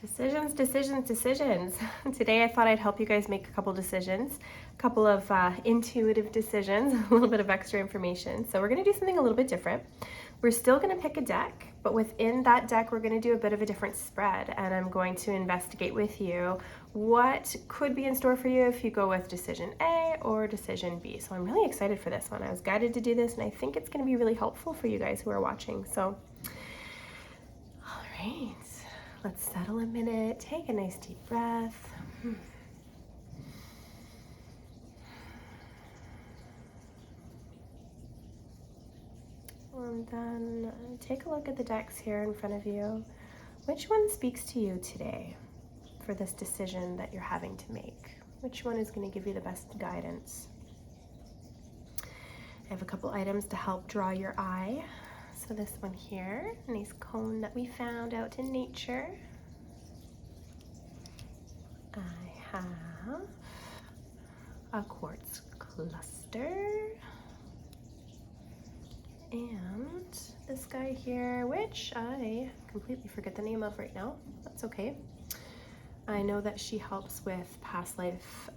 Decisions, decisions, decisions. Today I thought I'd help you guys make a couple decisions, a couple of intuitive decisions, a little bit of extra information. So we're going to do something a little bit different. We're still going to pick a deck, but within that deck we're going to do a bit of a different spread, and I'm going to investigate with you what could be in store for you if you go with decision A or decision B. So I'm really excited for this one. I was guided to do this, and I think it's going to be really helpful for you guys who are watching. So, all right. Let's settle a minute, take a nice deep breath. And then take a look at the decks here in front of you. Which one speaks to you today for this decision that you're having to make? Which one is going to give you the best guidance? I have a couple items to help draw your eye. So this one here, a nice cone that we found out in nature. I have a quartz cluster. And this guy here, which I completely forget the name of right now. That's okay. I know that she helps with past life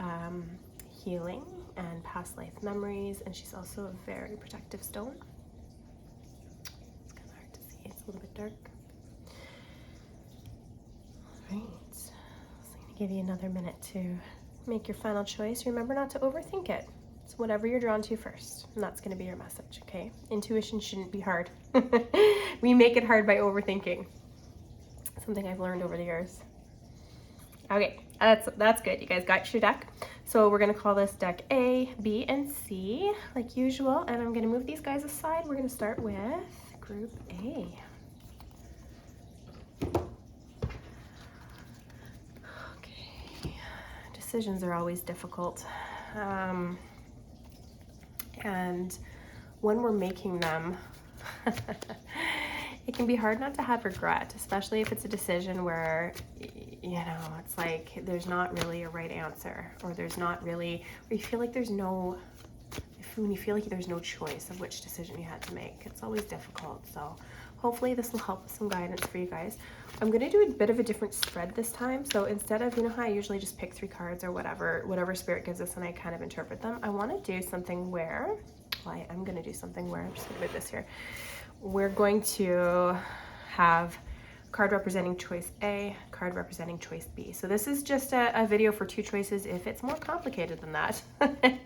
healing and past life memories, and she's also a very protective stone. It's kind of hard to see, it's a little bit dark. All right, so I'm gonna give you another minute to make your final choice. Remember not to overthink it. It's whatever you're drawn to first, and that's gonna be your message, okay? Intuition shouldn't be hard. We make it hard by overthinking. Something I've learned over the years. Okay, that's good. You guys got your deck. So we're gonna call this deck A, B, and C, like usual, and I'm gonna move these guys aside. We're gonna start with group A. Okay, decisions are always difficult. And when we're making them, it can be hard not to have regret, especially if it's a decision where, you know, it's like there's not really a right answer, or there's not really, or you feel like there's no, when you feel like there's no choice of which decision you had to make. It's always difficult. So hopefully this will help with some guidance for you guys. I'm going to do a bit of a different spread this time. So instead of, you know how I usually just pick 3 cards or whatever spirit gives us and I kind of interpret them, I want to do something where, well, I'm going to do something where, I'm just going to put this here. We're going to have card representing choice A, card representing choice B. So this is just a video for 2 choices. If it's more complicated than that,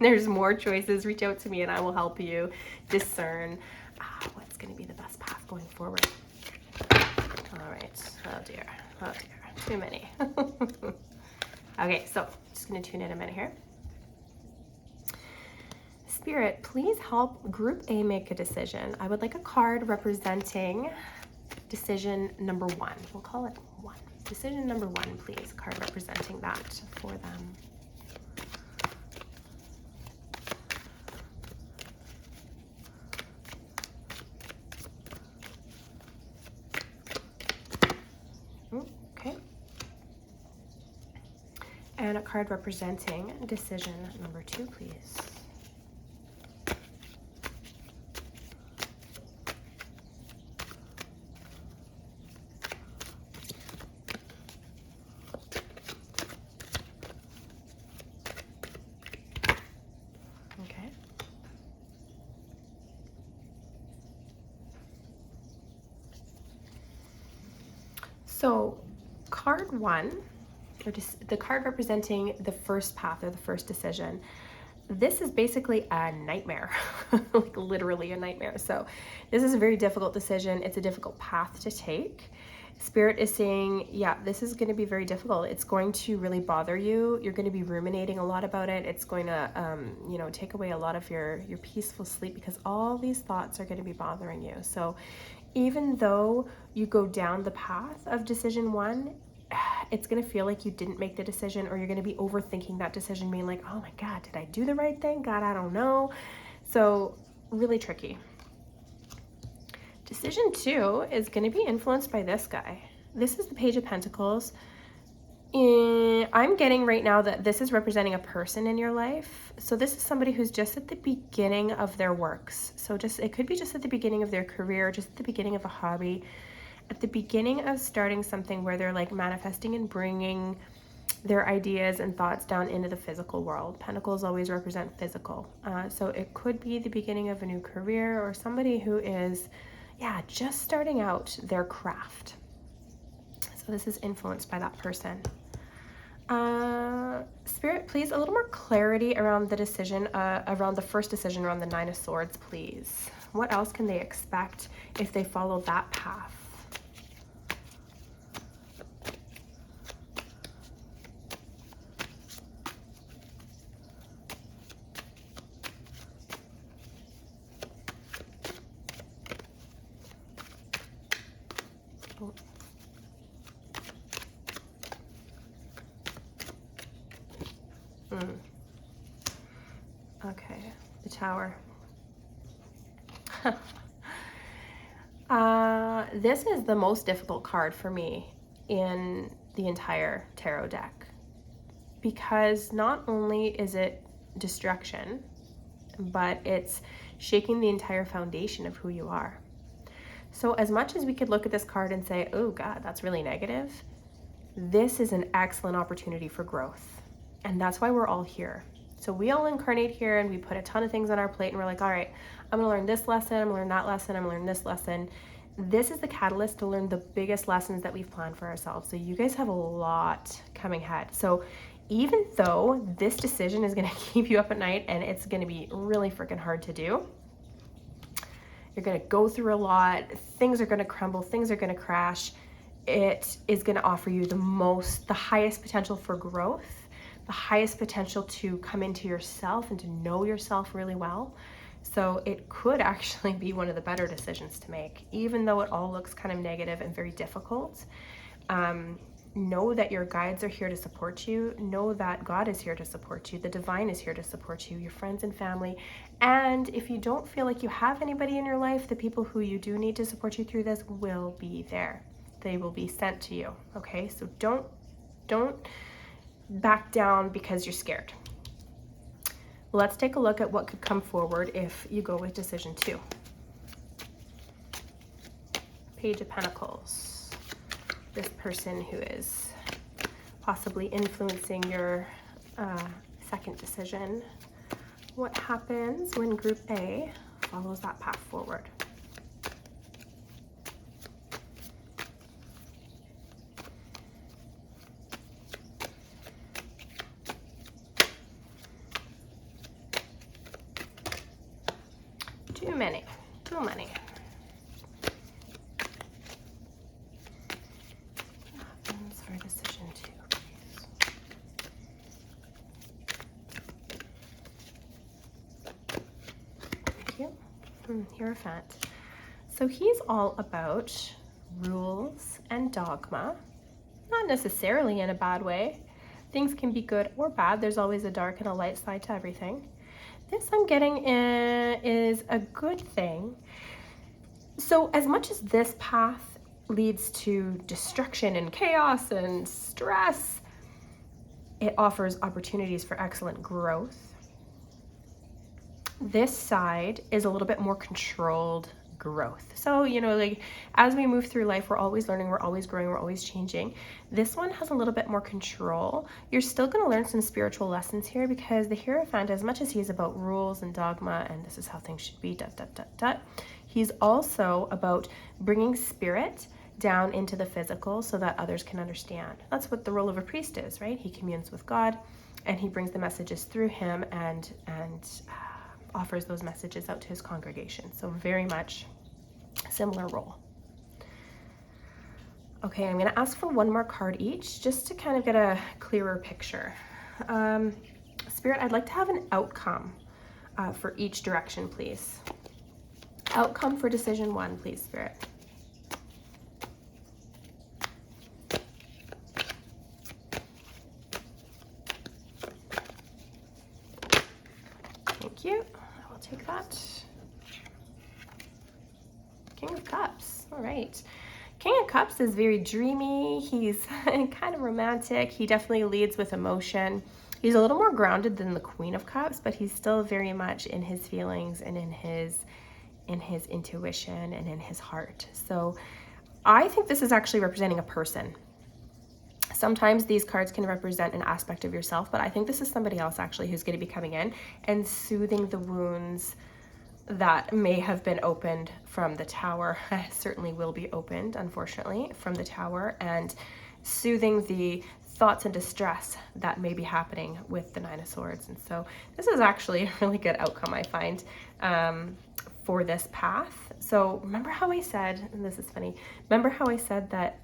there's more choices, reach out to me and I will help you discern what's going to be the best path going forward. All right. Oh dear. Oh dear. Too many. Okay, so just going to tune in a minute here. Spirit, please help Group A make a decision. I would like a card representing decision number 1. We'll call it 1. Decision number 1, please. Card representing that for them. Okay. And a card representing decision number 2, please. So card 1, or just the card representing the first path or the first decision, this is basically a nightmare, like literally a nightmare. So this is a very difficult decision. It's a difficult path to take. Spirit is saying, yeah, this is going to be very difficult. It's going to really bother you. You're going to be ruminating a lot about it. It's going to, you know, take away a lot of your peaceful sleep, because all these thoughts are going to be bothering you. So even though you go down the path of decision 1, it's going to feel like you didn't make the decision, or you're going to be overthinking that decision, being like, oh my God, did I do the right thing? God, I don't know. So really tricky. Decision 2 is going to be influenced by this guy. This is the Page of Pentacles. I'm getting right now that this is representing a person in your life. So this is somebody who's just at the beginning of their works. So it could be just at the beginning of their career, just at the beginning of a hobby. at the beginning of starting something where they're like manifesting and bringing their ideas and thoughts down into the physical world. Pentacles always represent physical. So it could be the beginning of a new career or somebody who is, just starting out their craft. So this is influenced by that person. Spirit, please, a little more clarity around the decision, around the first decision around the Nine of Swords, please. What else can they expect if they follow that path? Okay, the Tower. This is the most difficult card for me in the entire tarot deck, because not only is it destruction, but it's shaking the entire foundation of who you are. So as much as we could look at this card and say, oh God, that's really negative, this is an excellent opportunity for growth. And that's why we're all here. So we all incarnate here and we put a ton of things on our plate and we're like, all right, I'm gonna learn this lesson, I'm gonna learn that lesson, I'm gonna learn this lesson. This is the catalyst to learn the biggest lessons that we've planned for ourselves. So you guys have a lot coming ahead. So even though this decision is gonna keep you up at night and it's gonna be really freaking hard to do, you're gonna go through a lot, things are gonna crumble, things are gonna crash. It is gonna offer you the highest potential for growth, the highest potential to come into yourself and to know yourself really well. So it could actually be one of the better decisions to make, even though it all looks kind of negative and very difficult. Know that your guides are here to support you. Know that God is here to support you. The divine is here to support you, your friends and family. And if you don't feel like you have anybody in your life, the people who you do need to support you through this will be there. They will be sent to you, okay? So don't back down because you're scared. Let's take a look at what could come forward if you go with decision 2. Page of Pentacles. This person who is possibly influencing your second decision. What happens when Group A follows that path forward? Too many. What happens for decision 2, please? Thank you. Hierophant. So he's all about rules and dogma, not necessarily in a bad way. Things can be good or bad. There's always a dark and a light side to everything. This I'm getting is a good thing. So as much as this path leads to destruction and chaos and stress, it offers opportunities for excellent growth. This side is a little bit more controlled growth. So, like as we move through life, we're always learning, we're always growing, we're always changing. This one has a little bit more control. You're still going to learn some spiritual lessons here, because the Hierophant, as much as he is about rules and dogma and this is how things should be, he's also about bringing spirit down into the physical so that others can understand. That's what the role of a priest is, right? He communes with God and he brings the messages through him and offers those messages out to his congregation. So very much similar role. Okay, I'm going to ask for one more card each just to kind of get a clearer picture. Spirit, I'd like to have an outcome for each direction, please. Outcome for decision 1, please, Spirit. Thank you. I will take that. King of Cups. All right. King of Cups is very dreamy. He's kind of romantic. He definitely leads with emotion. He's a little more grounded than the Queen of Cups, but he's still very much in his feelings and in his intuition and in his heart. So I think this is actually representing a person. Sometimes these cards can represent an aspect of yourself, but I think this is somebody else actually who's going to be coming in and soothing the wounds that may have been opened from the Tower. Certainly will be opened, unfortunately, from the Tower, and soothing the thoughts and distress that may be happening with the Nine of Swords. And so this is actually a really good outcome, I find, for this path. So remember how I said, and this is funny, remember how I said that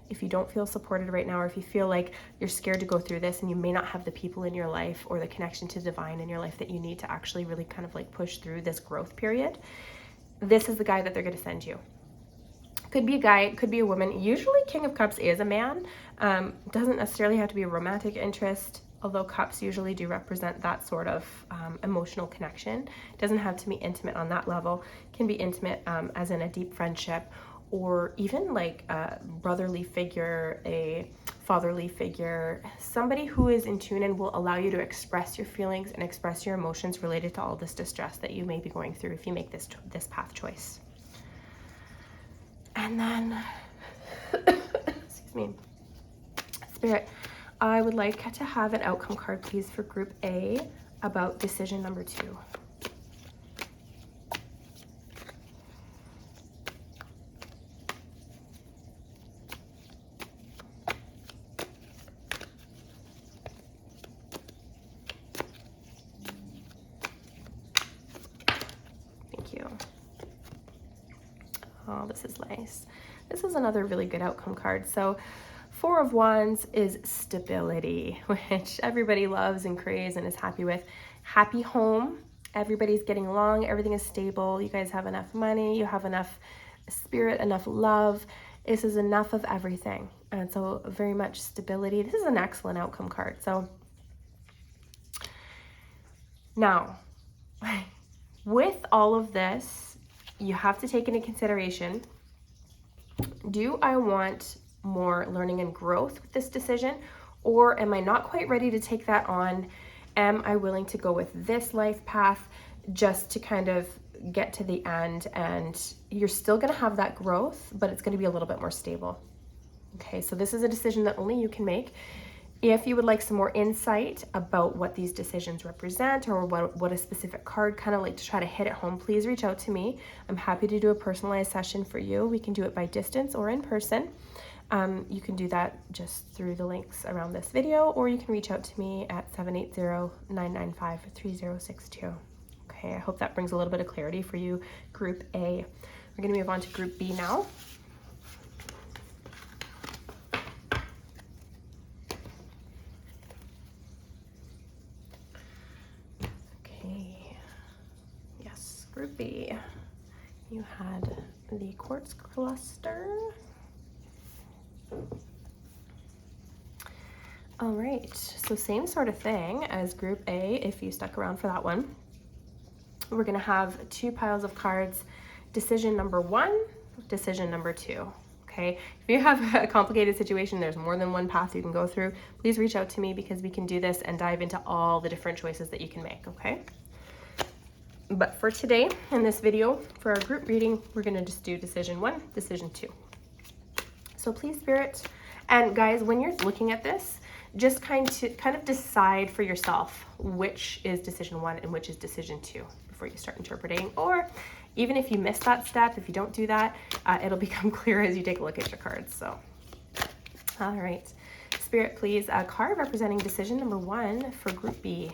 if you don't feel supported right now, or if you feel like you're scared to go through this and you may not have the people in your life or the connection to divine in your life that you need to actually really kind of like push through this growth period, this is the guy that they're going to send you. Could be a guy, could be a woman. Usually King of Cups is a man. Doesn't necessarily have to be a romantic interest, although cups usually do represent that sort of emotional connection. Doesn't have to be intimate on that level. Can be intimate as in a deep friendship, or even like a brotherly figure, a fatherly figure, somebody who is in tune and will allow you to express your feelings and express your emotions related to all this distress that you may be going through if you make this path choice. And then, excuse me, Spirit, I would like to have an outcome card, please, for Group A about decision number 2. Oh, this is nice. This is another really good outcome card. So 4 of Wands is stability, which everybody loves and craves and is happy with. Happy home. Everybody's getting along. Everything is stable. You guys have enough money. You have enough spirit, enough love. This is enough of everything. And so very much stability. This is an excellent outcome card. So now, with all of this, you have to take into consideration, do I want more learning and growth with this decision, or am I not quite ready to take that on? Am I willing to go with this life path just to kind of get to the end, and you're still going to have that growth, but it's going to be a little bit more stable. Okay, so this is a decision that only you can make. If you would like some more insight about what these decisions represent, or what a specific card kind of like to try to hit it home, please reach out to me. I'm happy to do a personalized session for you. We can do it by distance or in person. You can do that just through the links around this video, or you can reach out to me at 780-995-3062. Okay, I hope that brings a little bit of clarity for you, Group A. We're going to move on to Group B now. Group B, you had the quartz cluster. All right, so same sort of thing as Group A, if you stuck around for that one. We're gonna have 2 piles of cards, decision number 1, decision number 2. Okay, if you have a complicated situation, there's more than one path you can go through, please reach out to me, because we can do this and dive into all the different choices that you can make, okay? But for today, in this video, for our group reading, we're gonna just do decision 1, decision 2. So please, Spirit, and guys, when you're looking at this, just kind of decide for yourself which is decision 1 and which is decision 2 before you start interpreting. Or even if you miss that step, if you don't do that, it'll become clear as you take a look at your cards. So, all right, Spirit, please, a card representing decision number 1 for Group B.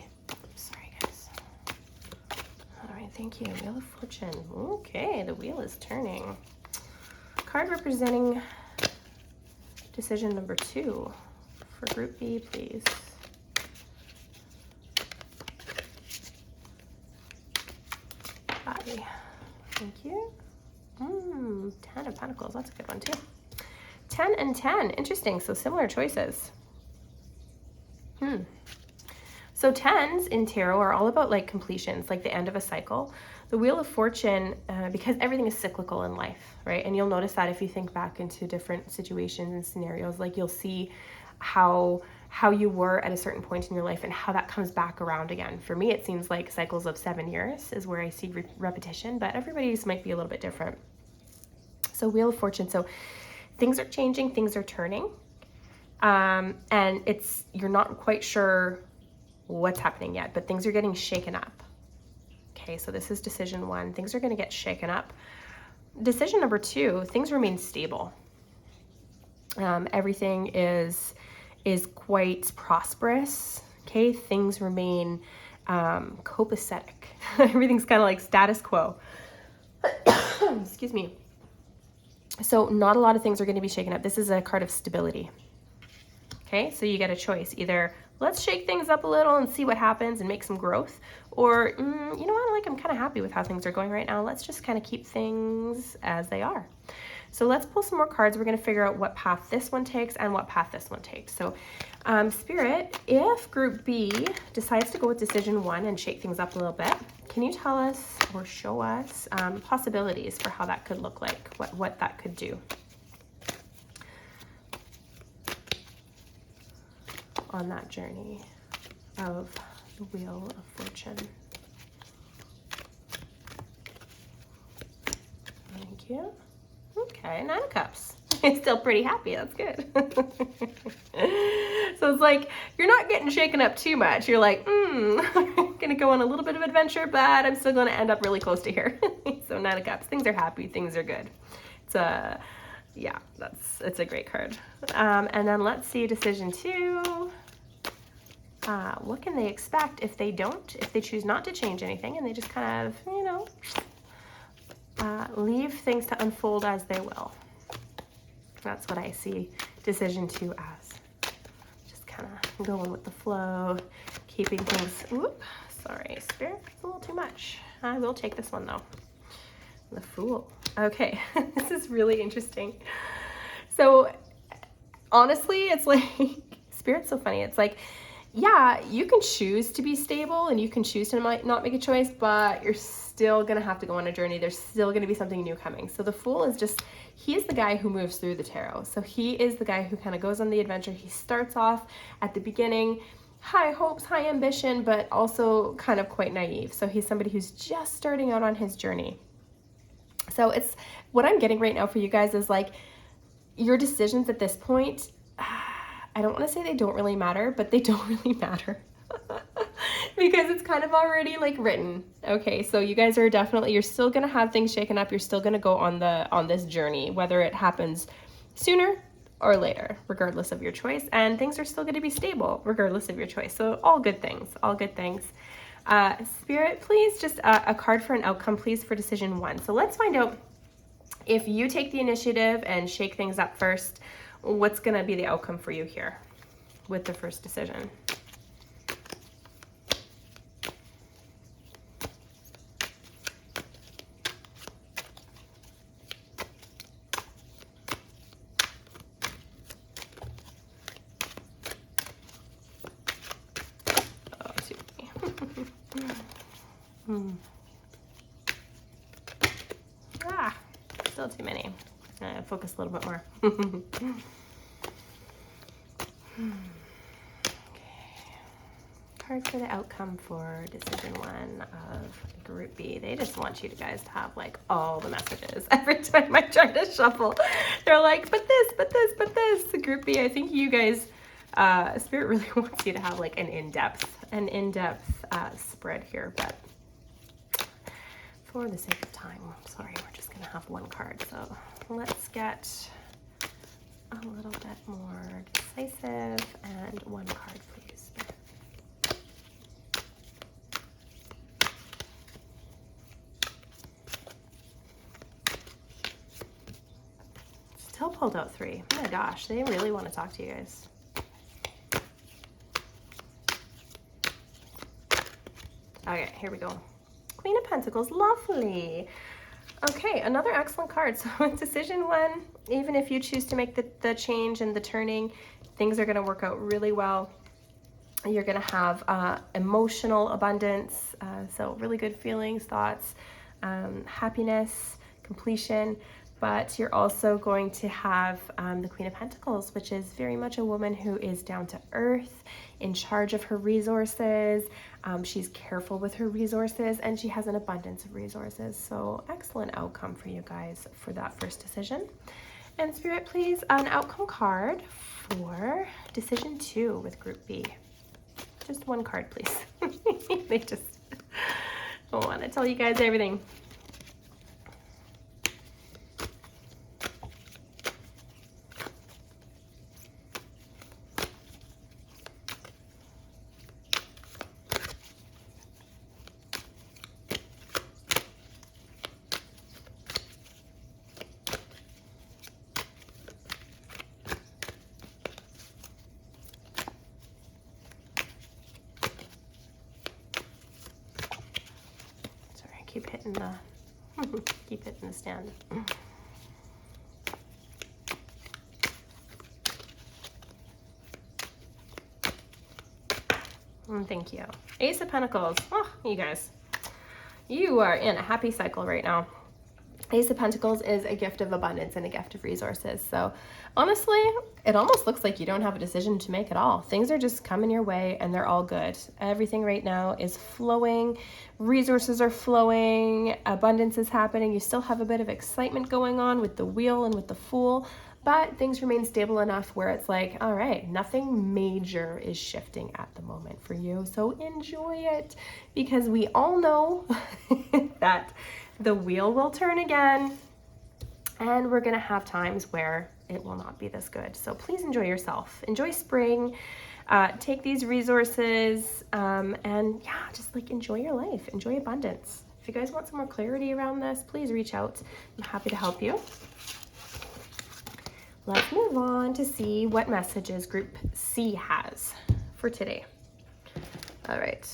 Thank you. Wheel of Fortune. Okay, the wheel is turning. Card representing decision number 2 for Group B, please. Bye. Thank you. 10 of Pentacles. That's a good one too. 10 and 10. Interesting. So similar choices. So 10s in tarot are all about like completions, like the end of a cycle. The Wheel of Fortune, because everything is cyclical in life, right? And you'll notice that if you think back into different situations and scenarios, like you'll see how you were at a certain point in your life and how that comes back around again. For me, it seems like cycles of 7 years is where I see repetition, but everybody's might be a little bit different. So Wheel of Fortune. So things are changing, things are turning. And you're not quite sure what's happening yet, but things are getting shaken up. Okay, so this is decision 1. Things are going to get shaken up. Decision number 2, things remain stable. Everything is quite prosperous. Okay, things remain copacetic. Everything's kind of like status quo. Excuse me. So not a lot of things are going to be shaken up. This is a card of stability. Okay, so you get a choice. Either let's shake things up a little and see what happens and make some growth, or you know what, like I'm kind of happy with how things are going right now. Let's just kind of keep things as they are. So let's pull some more cards. We're going to figure out what path this one takes and what path this one takes. So Spirit, if Group B decides to go with decision 1 and shake things up a little bit, can you tell us or show us possibilities for how that could look like, what that could do on that journey of the Wheel of Fortune? Thank you. Okay, 9 of Cups. It's still pretty happy. That's good. So it's like you're not getting shaken up too much. You're like, I'm gonna go on a little bit of adventure, but I'm still gonna end up really close to here. So 9 of Cups. Things are happy. Things are good. It's a great card. And then let's see decision 2. What can they expect if they choose not to change anything and they just kind of, leave things to unfold as they will? That's what I see decision 2 as. Just kind of going with the flow, keeping things, sorry, Spirit, it's a little too much. I will take this one though. The Fool. Okay, this is really interesting. So honestly, it's like, Spirit's so funny. It's like, yeah, you can choose to be stable and you can choose to not make a choice, but you're still going to have to go on a journey. There's still going to be something new coming. So the Fool is he is the guy who moves through the tarot. So he is the guy who kind of goes on the adventure. He starts off at the beginning, high hopes, high ambition, but also kind of quite naive. So he's somebody who's just starting out on his journey. So it's what I'm getting right now for you guys is like your decisions at this point, I don't want to say they don't really matter, but they don't really matter because it's kind of already like written. Okay, so you guys are you're still going to have things shaken up. You're still going to go on this journey, whether it happens sooner or later, regardless of your choice. And things are still going to be stable, regardless of your choice. So all good things, all good things. Spirit, please just a card for an outcome, please, for decision 1. So let's find out if you take the initiative and shake things up first, what's going to be the outcome for you here with the first decision? Oh, too many. Still too many. Focus a little bit more. Okay. Card for the outcome for decision 1 of Group B. They just want you guys to have like all the messages every time I try to shuffle. They're like, but this, but this, but this. Group B, I think you guys, Spirit really wants you to have like an in-depth spread here, but for the sake of time, sorry, we're just gonna have one card. So let's get a little bit more decisive and one card, please. Still pulled out 3. Oh my gosh, they really want to talk to you guys. Okay, here we go. Queen of Pentacles, lovely. Okay, another excellent card. So decision 1, even if you choose to make the change and the turning, things are going to work out really well. You're going to have emotional abundance, so really good feelings, thoughts, happiness, completion. But you're also going to have the Queen of Pentacles, which is very much a woman who is down to earth, in charge of her resources. She's careful with her resources, and she has an abundance of resources. So excellent outcome for you guys for that first decision. And Spirit, please, an outcome card for decision 2 with Group B. Just one card, please. They just want to tell you guys everything. Keep hitting the stand. Thank you. Ace of Pentacles. Oh, you guys, you are in a happy cycle right now. Ace of Pentacles is a gift of abundance and a gift of resources. So honestly, it almost looks like you don't have a decision to make at all. Things are just coming your way and they're all good. Everything right now is flowing. Resources are flowing. Abundance is happening. You still have a bit of excitement going on with the Wheel and with the Fool, but things remain stable enough where it's like, all right, nothing major is shifting at the moment for you. So enjoy it, because we all know that the wheel will turn again, and we're gonna have times where it will not be this good. So please enjoy yourself. Enjoy spring. Take these resources and yeah, just like enjoy your life. Enjoy abundance. If you guys want some more clarity around this, please reach out. I'm happy to help you. Let's move on to see what messages Group C has for today. All right.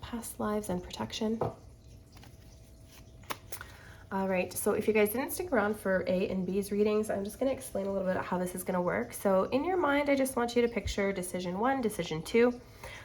Past lives and protection. All right, so if you guys didn't stick around for A and B's readings, I'm just going to explain a little bit how this is going to work. So in your mind, I just want you to picture decision 1, decision 2.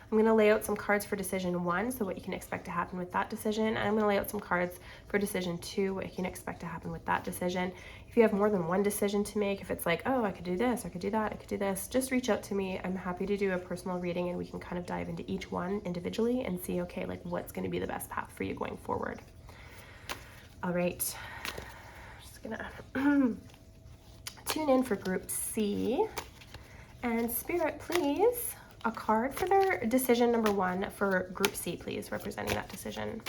I'm going to lay out some cards for decision 1, so what you can expect to happen with that decision. And I'm going to lay out some cards for decision 2, what you can expect to happen with that decision. If you have more than one decision to make, if it's like, oh, I could do this, I could do that, I could do this, just reach out to me. I'm happy to do a personal reading and we can kind of dive into each one individually and see, okay, like what's going to be the best path for you going forward. All right, just gonna tune in for Group C. And Spirit, please, a card for their decision number 1 for Group C, please, representing that decision.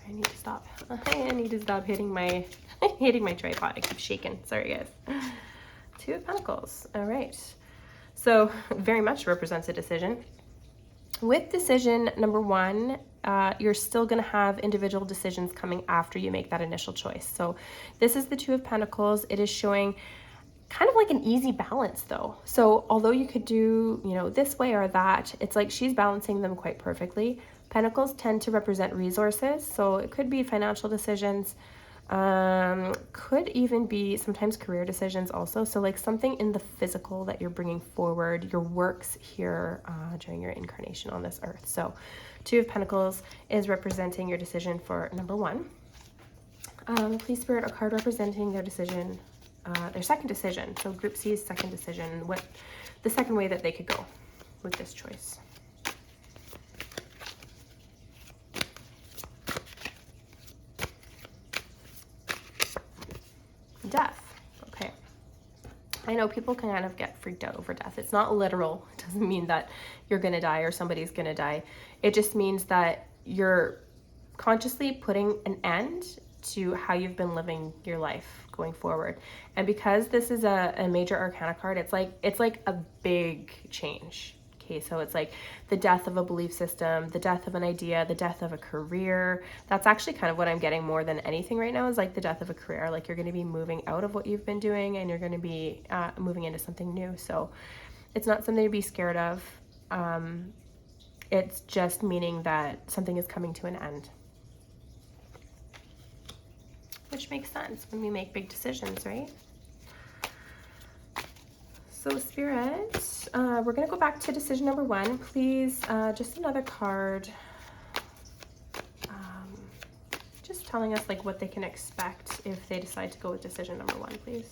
I need to stop hitting my tripod. I keep shaking. Sorry, guys. 2 of Pentacles. All right. So very much represents a decision. With decision number 1, you're still going to have individual decisions coming after you make that initial choice. So this is the 2 of Pentacles. It is showing kind of like an easy balance though. So although you could do, this way or that, it's like she's balancing them quite perfectly. Pentacles tend to represent resources. So it could be financial decisions, could even be sometimes career decisions also. So like something in the physical that you're bringing forward, your works here during your incarnation on this earth. So 2 of Pentacles is representing your decision for number 1. Please, Spirit, a card representing their decision, their second decision. So Group C's second decision, what the second way that they could go with this choice. Death. Okay. I know people can kind of get freaked out over death. It's not literal. It doesn't mean that you're going to die or somebody's going to die. It just means that you're consciously putting an end to how you've been living your life going forward. And because this is a major arcana card, it's like a big change. Okay, so it's like the death of a belief system, the death of an idea, the death of a career. That's actually kind of what I'm getting more than anything right now, is like the death of a career. Like you're going to be moving out of what you've been doing and you're going to be moving into something new. So it's not something to be scared of. It's just meaning that something is coming to an end. Which makes sense when we make big decisions, right? So Spirit, we're gonna go back to decision number one. Please, just another card. Just telling us like what they can expect if they decide to go with decision number one, please.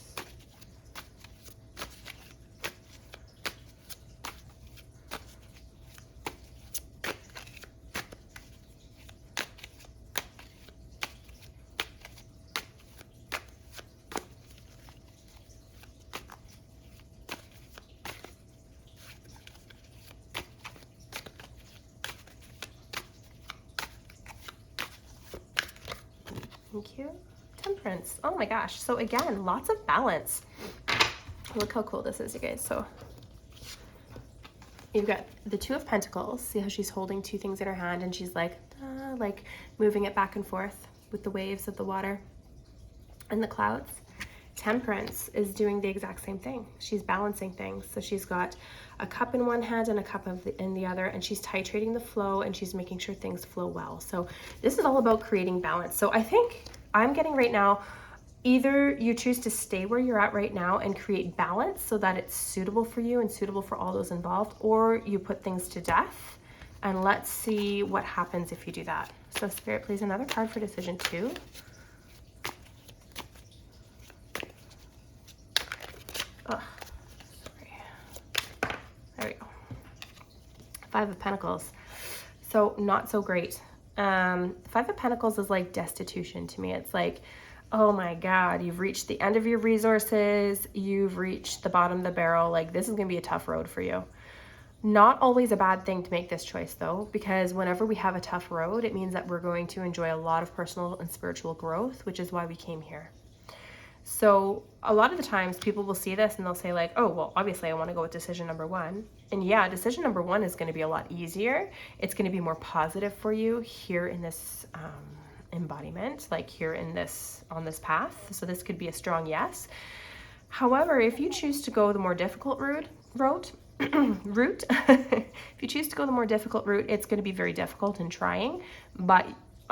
Thank you. Temperance. Oh my gosh. So again, lots of balance. Look how cool this is, you guys. So you've got the Two of Pentacles. See how she's holding two things in her hand and she's like moving it back and forth with the waves of the water and the clouds. Temperance is doing the exact same thing. She's balancing things. So she's got a cup in one hand and a cup in the other, and she's titrating the flow and she's making sure things flow well. So this is all about creating balance. So I think I'm getting right now, either you choose to stay where you're at right now and create balance so that it's suitable for you and suitable for all those involved, or you put things to death. And let's see what happens if you do that. So Spirit, please, another card for decision two. Oh, sorry. There we go. Five of Pentacles. So not so great. Five of Pentacles is like destitution to me. It's like, oh my God, you've reached the end of your resources. You've reached the bottom of the barrel. Like, this is going to be a tough road for you. Not always a bad thing to make this choice though, because whenever we have a tough road, it means that we're going to enjoy a lot of personal and spiritual growth, which is why we came here. So a lot of the times people will see this and they'll say like, oh, well, obviously I want to go with decision number one. And yeah, decision number one is going to be a lot easier. It's going to be more positive for you here in this embodiment, like here in this, on this path. So this could be a strong yes. However, if you choose to go the more difficult route, if you choose to go the more difficult route, it's going to be very difficult and trying, but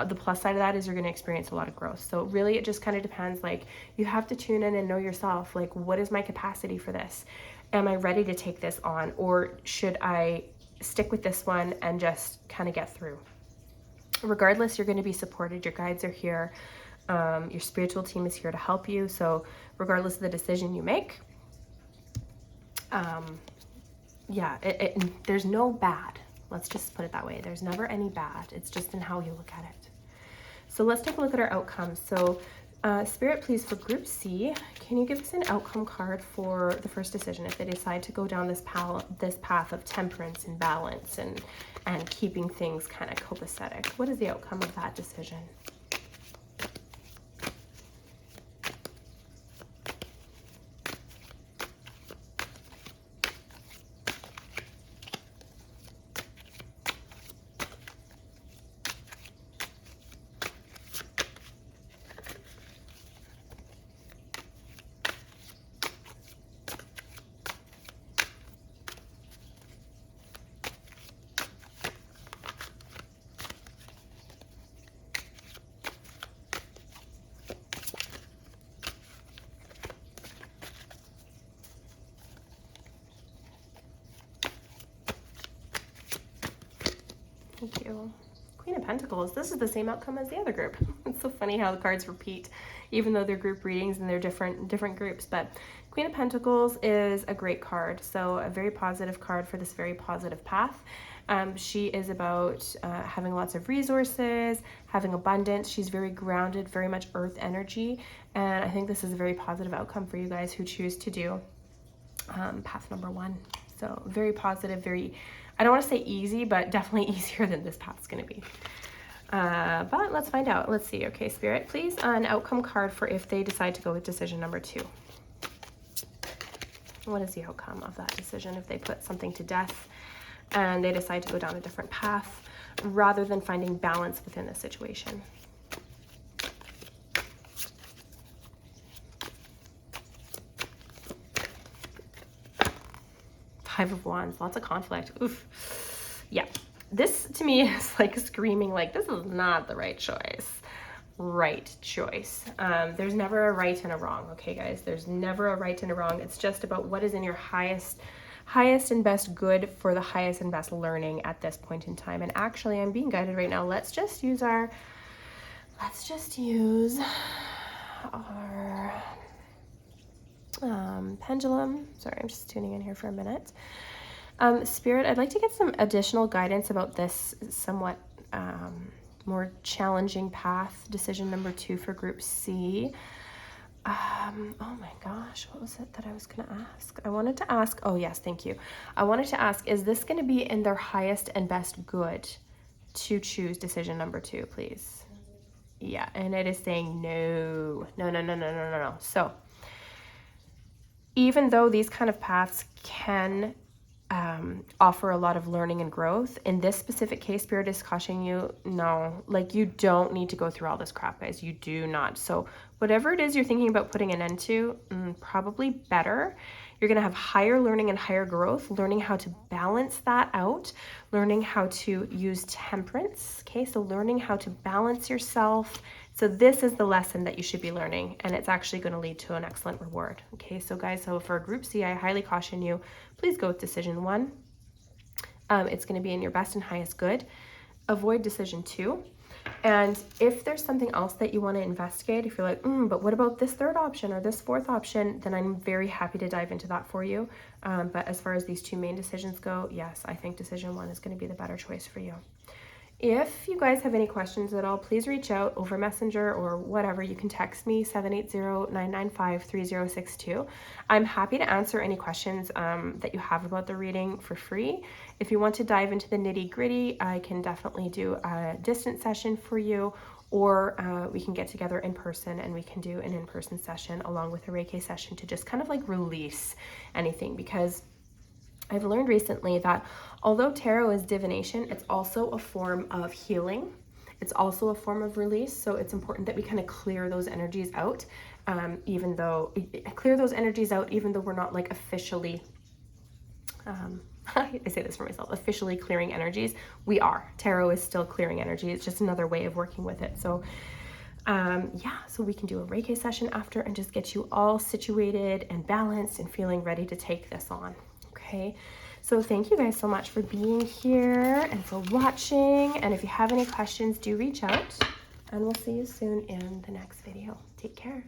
the plus side of that is you're going to experience a lot of growth. So really it just kind of depends. Like, you have to tune in and know yourself. Like, what is my capacity for this? Am I ready to take this on, or should I stick with this one and just kind of get through? Regardless, you're going to be supported. Your guides are here. Your spiritual team is here to help you. So regardless of the decision you make, yeah, there's no bad. Let's just put it that way. There's never any bad. It's just in how you look at it. So let's take a look at our outcomes. So Spirit, please, for Group C, can you give us an outcome card for the first decision if they decide to go down this path of temperance and balance and keeping things kind of copacetic? What is the outcome of that decision? Thank you. Queen of Pentacles. This is the same outcome as the other group. It's so funny how the cards repeat, even though they're group readings and they're different groups. But Queen of Pentacles is a great card. So a very positive card for this very positive path. She is about having lots of resources, having abundance. She's very grounded, very much earth energy. And I think this is a very positive outcome for you guys who choose to do path number one. So very positive, very, I don't want to say easy, but definitely easier than this path's going to be. But let's find out. Let's see. Okay, Spirit, please, an outcome card for if they decide to go with decision number two. What is the outcome of that decision if they put something to death and they decide to go down a different path rather than finding balance within the situation? Five of Wands, lots of conflict. Oof. Yeah, this to me is like screaming like this is not the right choice. right choice. There's never a right and a wrong, okay, guys? There's never a right and a wrong. It's just about what is in your highest and best good for the highest and best learning at this point in time. And actually, I'm being guided right now. Let's just use our pendulum. Sorry, I'm just tuning in here for a minute. Spirit, I'd like to get some additional guidance about this somewhat more challenging path, decision number 2 for group C. Oh my gosh, what was it that I was going to ask? I wanted to ask, oh yes, thank you. I wanted to ask, is this going to be in their highest and best good to choose decision number 2, please? Yeah, and it is saying no. So even though these kind of paths can offer a lot of learning and growth, in this specific case, Spirit is cautioning you, no, like you don't need to go through all this crap, guys. You do not. So whatever it is you're thinking about putting an end to, probably better. You're going to have higher learning and higher growth, learning how to balance that out, learning how to use temperance. Okay, so learning how to balance yourself. So this is the lesson that you should be learning, and it's actually going to lead to an excellent reward. Okay, so guys, so for group C, I highly caution you, please go with decision 1. It's going to be in your best and highest good. Avoid decision 2. And if there's something else that you want to investigate, if you're like, but what about this third option or this fourth option, then I'm very happy to dive into that for you. But as far as these 2 main decisions go, yes, I think decision 1 is going to be the better choice for you. If you guys have any questions at all, please reach out over Messenger or whatever. You can text me 780-995-3062. I'm happy to answer any questions that you have about the reading for free. If you want to dive into the nitty-gritty, I can definitely do a distance session for you, or we can get together in person and we can do an in-person session along with a Reiki session to just kind of like release anything, because I've learned recently that although tarot is divination, it's also a form of healing. It's also a form of release. So it's important that we kind of clear those energies out, even though we're not like officially, I say this for myself, officially clearing energies. We are. Tarot is still clearing energy. It's just another way of working with it. So so we can do a Reiki session after and just get you all situated and balanced and feeling ready to take this on. Okay, so thank you guys so much for being here and for watching. And if you have any questions, do reach out, and we'll see you soon in the next video. Take care.